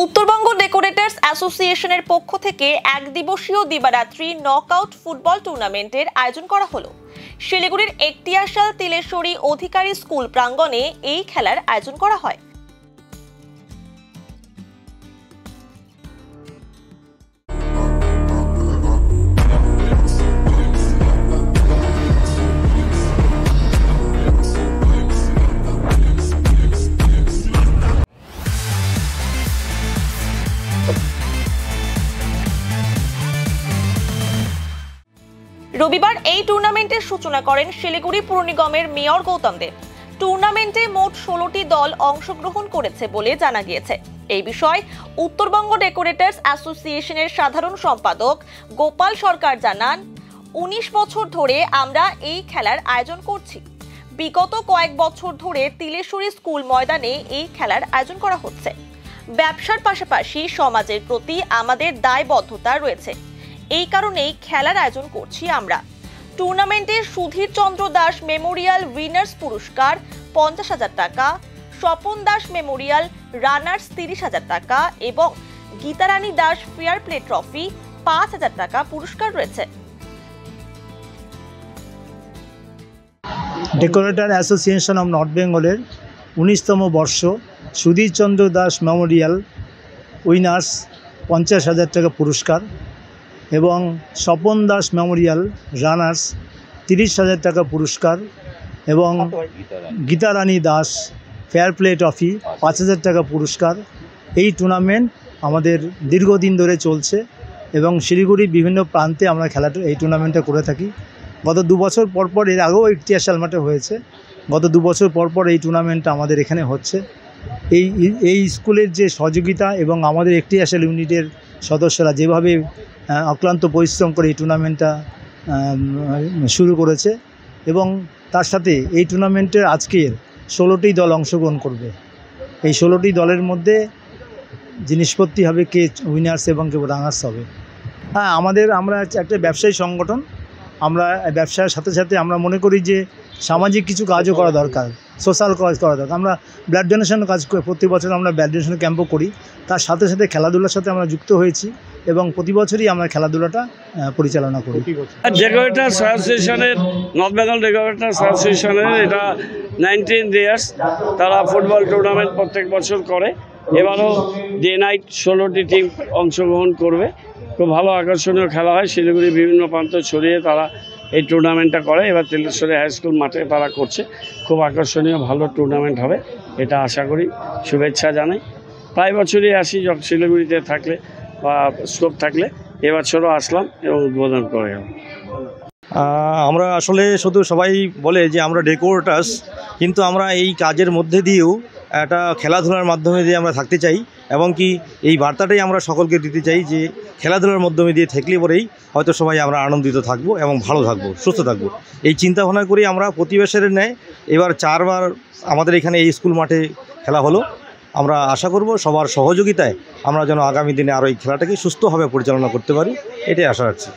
Uttarbanga decorators অ্যাসোসিয়েশনের পক্ষ থেকে এক দিবসীয় দিবারাত্রি নকআউট ফুটবল টুর্নামেন্টের আয়োজন করা হলো। শিলিগুড়ির একটিয়াশাল তিলেশ্বরী অধিকারী স্কুল প্রাঙ্গণে এই খেলার আয়োজন করা হয়। রবিবার এই টুর্নামেন্টের সূচনা করেন শিলিগুড়ি পুর নিগমের মেয়র গৌতম দেব। টুর্নামেন্টে মোট 16টি দল অংশগ্রহণ করেছে বলে জানা গিয়েছে। এই বিষয়ে উত্তরবঙ্গ ডেকোরেটরস অ্যাসোসিয়েশনের সাধারণ সম্পাদক গোপাল সরকার জানান, 19 বছর ধরে আমরা এই খেলার আয়োজন করছি। বিগত কয়েক বছর ধরে তিলেশ্বরী স্কুল ময়দানে এই খেলার আয়োজন করা হচ্ছে। ব্যবসার পাশাপাশি সমাজের প্রতি আমাদের দায়বদ্ধতা রয়েছে, এই কারণেই খেলার আয়োজন করছি আমরা। টুর্নামেন্টে সুধীর চন্দ্র দাস মেমোরিয়াল উইনার্স পুরস্কার 50,000 টাকা, স্বপন দাস মেমোরিয়াল রানার্স 30,000 টাকা এবং Gitarani Das fair play trophy 5,000 টাকা পুরস্কার রয়েছে। ডেকোরেটর অ্যাসোসিয়েশন অফ নর্থ বেঙ্গলের 19তম বর্ষ সুধীর চন্দ্র দাস মেমোরিয়াল উইনার্স 50,000 টাকা পুরস্কার এবং স্বপন দাস মেমোরিয়াল রানার্স 30,000 টাকা পুরস্কার এবং Gitarani Das fair play trophy 5,000 টাকা পুরস্কার। এই টুর্নামেন্ট আমাদের দীর্ঘদিন ধরে চলছে এবং শিলিগুড়ির বিভিন্ন প্রান্তে আমরা এই টুর্নামেন্টটা করে থাকি। গত 2 বছর পরপর, এর আগেও একটিয়াশাল মাঠে হয়েছে, গত 2 বছর পরপর এই টুর্নামেন্টটা আমাদের এখানে হচ্ছে। এই স্কুলের যে সহযোগিতা এবং আমাদের একটিয়াশাল ইউনিটের সদস্যরা যেভাবে অক্লান্ত পরিশ্রম করে এই টুর্নামেন্টটা শুরু করেছে এবং তার সাথে এই টুর্নামেন্টের আজকের 16টি দল অংশগ্রহণ করবে। এই 16টি দলের মধ্যে যে নিষ্পত্তি হবে কে উইনার্স এবং কে রানার্স হবে। হ্যাঁ, আমরা একটা ব্যবসায়ী সংগঠন। আমরা ব্যবসার সাথে সাথে আমরা মনে করি যে সামাজিক কিছু কাজও করা দরকার, সোশ্যাল কাজ করা দরকার। আমরা ব্লাড ডোনেশনের কাজ করি, প্রতি বছর আমরা ব্লাড ডোনেশন ক্যাম্পও করি। তার সাথে সাথে খেলাধুলার সাথে আমরা যুক্ত হয়েছি এবং প্রতি বছরই আমরা খেলাধুলাটা পরিচালনা করি। ডেকোরেটরস অ্যাসোসিয়েশনের, নর্থ বেঙ্গল ডেকোরেটরস অ্যাসোসিয়েশনের এটা 19 ইয়ার্স। তারা ফুটবল টুর্নামেন্ট প্রত্যেক বছর করে। এবারও ডে নাইট 16টি টিম অংশগ্রহণ করবে। খুব ভালো আকর্ষণীয় খেলা হয়, শিলিগুড়ির বিভিন্ন প্রান্ত ছড়িয়ে তারা এই টুর্নামেন্টটা করে। এবার তিলেশ্বরী হাই স্কুল মাঠে তারা করছে। খুব আকর্ষণীয় ভালো টুর্নামেন্ট হবে, এটা আশা করি। শুভেচ্ছা জানাই। প্রায় বছরই আসি, যখন শিলিগুড়িতে থাকলে বা স্কোপ থাকলে। এবছরও আসলাম এবং উদ্বোধন করে গেলাম। আমরা আসলে শুধু সবাই বলে যে আমরা ডেকোরেটরস, কিন্তু আমরা এই কাজের মধ্যে দিয়েও একটা খেলাধুলার মাধ্যমে দিয়ে আমরা থাকতে চাই এবং কি এই বার্তাটাই আমরা সকলকে দিতে চাই যে খেলাধুলার মাধ্যমে দিয়ে থাকলে পরেই হয়তো সবাই আমরা আনন্দিত থাকবো এবং ভালো থাকবো, সুস্থ থাকবো। এই চিন্তাভাবনা করি আমরা প্রতি বছরের ন্যায় এবার 4 বার আমাদের এখানে এই স্কুল মাঠে খেলা হলো। আমরা আশা করব সবার সহযোগিতায় আমরা যেন আগামী দিনে আরও এই খেলাটাকে সুস্থভাবে পরিচালনা করতে পারি, এটাই আশা রাখছি।